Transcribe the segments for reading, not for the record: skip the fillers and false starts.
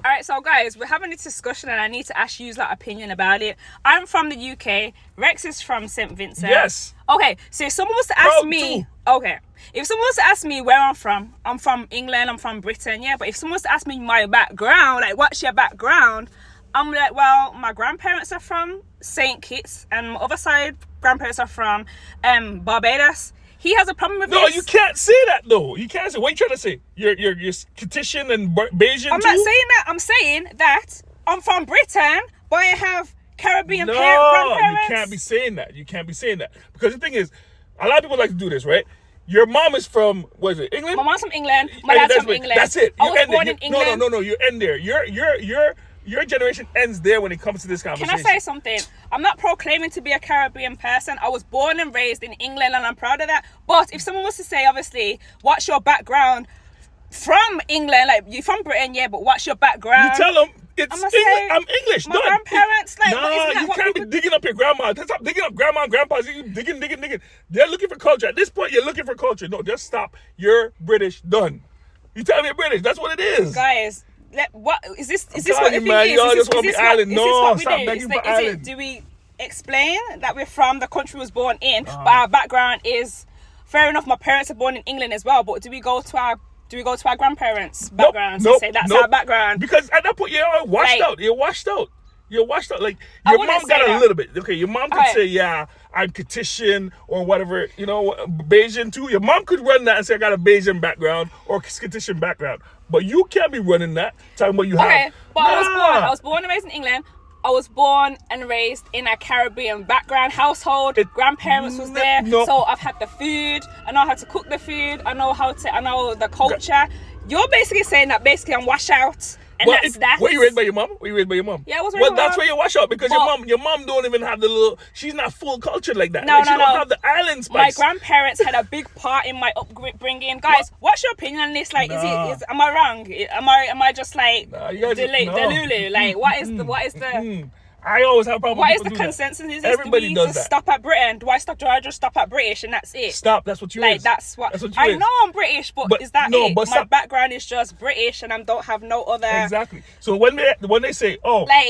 Alright, so guys, we're having this discussion and I need to ask you like opinion about it. I'm from the UK. Rex is from St. Vincent. Yes. Okay, so if someone was to ask me, if someone was to ask me where I'm from England, I'm from Britain, yeah. But if someone was to ask me my background, like what's your background, I'm like, well, my grandparents are from St. Kitts and my other side grandparents are from Barbados. He has a problem with this. No, you can't say that though. You can't say. What are you trying to say? You're Kittian and Bayesian I'm too? not saying that. I'm saying that I'm from Britain, but I have Caribbean grandparents. No, you can't be saying that. You can't be saying that. Because the thing is, a lot of people like to do this, right? Your mom is from, what is it, England? My mom's from England. My dad's from England. That's it. I was born in England. No. You end there. Your generation ends there when it comes to this conversation. Can I say something? I'm not proclaiming to be a Caribbean person. I was born and raised in England and I'm proud of that. But if someone was to say, obviously, what's your background from England? Like, you're from Britain, yeah, but what's your background? You tell them, I'm English. My grandparents, like, you can't be digging up your grandma. Stop digging up grandma and grandpas. You digging. They're looking for culture. At this point, you're looking for culture. No, just stop. You're British. Done. You tell me you're British. That's what it is. Guys, what is this? Is this what you think man, it is? Y'all just want to be island. No, stop begging for island. Do we explain that we're from the country we was born in, but our background is fair enough? My parents are born in England as well, but do we go to our grandparents' backgrounds and say that's our background? Because at that point you're washed out. You're washed out. Like your mom got a little bit. Okay, your mom could say, yeah, I'm Kittian or whatever, Bayesian too. Your mom could run that and say I got a Bayesian background or Kittian background. But you can't be running that, talking about you have. Okay, but I was born and raised in England. I was born and raised in a Caribbean background household. Grandparents was there, so I've had the food. I know how to cook the food. I know the culture. You're basically saying that I'm washed out. And that's that. Were you raised by your mom? Yeah, I was raised by that's where you wash out because your mom don't even have the little. She's not full cultured like that. No. She don't have the island spice. My grandparents had a big part in my upbringing. Guys, what's your opinion on this? Like, am I wrong? Am I just like delulu? Like, what is the? I always have a problem. What is the consensus? Is this, everybody does that. Stop at Britain? Do I just stop at British and that's it? Stop. That's what you like. Is. That's what you I is. know. I'm British, but is that it? But my background is just British, and I don't have no other. Exactly. So when they say,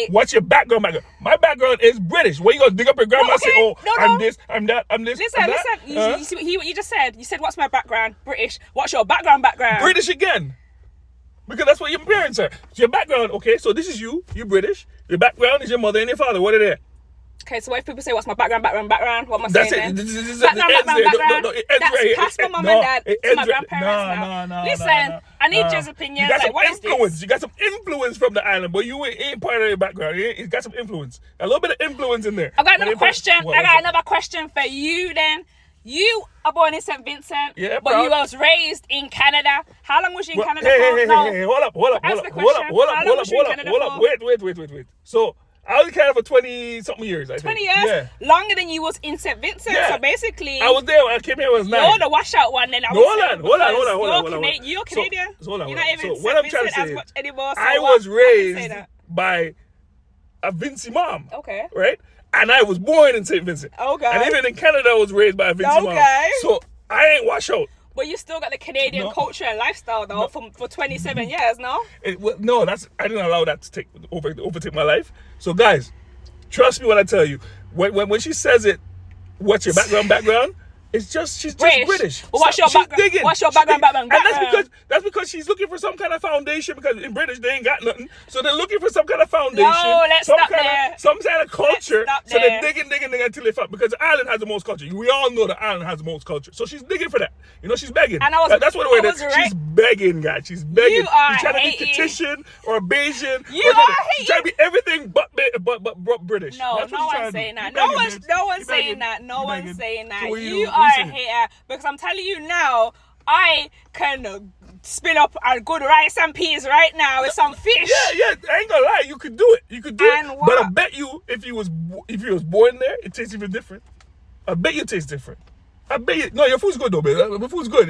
what's your background? My background is British. Where you gonna dig up your grandma and say, I'm this, I'm that, I'm this? Listen. You see what you just said? You said, what's my background? British. What's your background? British again. Because that's what your parents are. So your background, okay, so this is you're British. Your background is your mother and your father. What are they? Okay, so what if people say, what's my background? What am I that's saying it. then? This is background. No, that's past my mum and dad to my grandparents now. Listen, I need Jez's opinion. You got like, some influence. You got some influence from the island, but you ain't part of your background. You got some influence. A little bit of influence in there. I got another question for you then. You are born in St. Vincent, but you was raised in Canada. How long was you in Canada for? Hey, hold up. Wait. So, I was in Canada for 20-something years, I think. 20 years? Yeah. Longer than you was in St. Vincent. Yeah. So, basically... I was there when I came here when I was 9. You're the washout one then. Hold on. You're Canadian. So, hold on. You're not even in what St. I'm trying Vincent to say as much anymore. So I was raised by a Vincy mom. Okay. Right? And I was born in St. Vincent. Okay. And even in Canada, I was raised by a Vincy mom. So, I ain't washed out. But you still got the Canadian culture and lifestyle though for 27 years, no? I didn't allow that to overtake my life. So guys, trust me when I tell you, when she says it, what's your background? It's just she's just British. But what's your background? What's your background? And that's because she's looking for some kind of foundation, because in British they ain't got nothing. So they're looking for some kind of foundation. No, let's stop there. Some kind of culture. So they're digging until they find, because the island has the most culture. We all know the island has the most culture. So she's digging for that. She's begging. And that's what the way it is. She's begging, guys. She's begging. She's trying to be Kittian or Bayesian. She's trying to be everything but British. No one's saying that. No one's saying that. No one's saying that. You are a hater, because I'm telling you now, I can spin up a good rice and peas right now with some fish. Yeah. I ain't gonna lie, you could do it. But I bet you, if you was born there, it tastes even different. I bet you it tastes different. I bet you. No, your food's good though, man. Your food's good.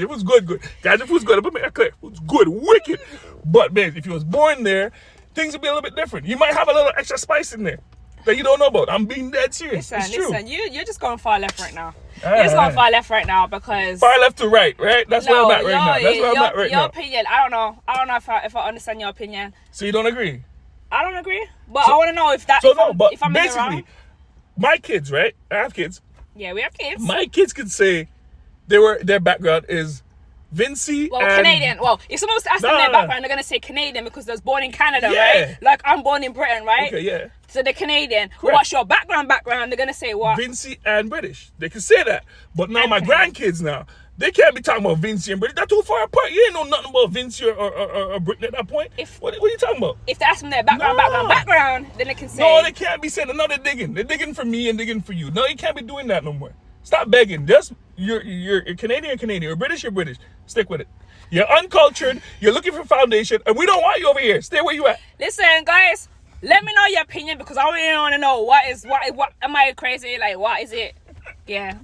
Good. Guys, your food's good. But make clear, food's good, wicked. But man, if you was born there, things would be a little bit different. You might have a little extra spice in there. that you don't know about. I'm being dead serious. Listen, it's true. listen, you're just going far left right now. You're just going far left right now because far left to right, right? That's where I'm at right now. That's where I'm at right now. Your opinion, I don't know if I understand your opinion. So you don't agree? I don't agree, but I want to know if that. So if I'm basically, in the wrong. My kids, right? I have kids. Yeah, we have kids. My kids could say their background is Vinci. Well, Canadian. Well, if someone was to ask them their background, they're gonna say Canadian because they was born in Canada, right? Like I'm born in Britain, right? Okay, yeah. So they're Canadian. But what's your background? They're gonna say what? Vinci and British. They can say that. But now my grandkids now, they can't be talking about Vinci and British. They're too far apart. You ain't know nothing about Vinci or Britain at that point. What are you talking about? If they ask them their background, then they can say. No, they can't be saying. No, they're digging. They're digging for me and digging for you. No, you can't be doing that no more. Stop begging. Just you're Canadian, Canadian. You're British, you're British. Stick with it. You're uncultured. You're looking for foundation, and we don't want you over here. Stay where you at. Listen, guys. Let me know your opinion because I really want to know what am I crazy? Like, what is it? Yeah.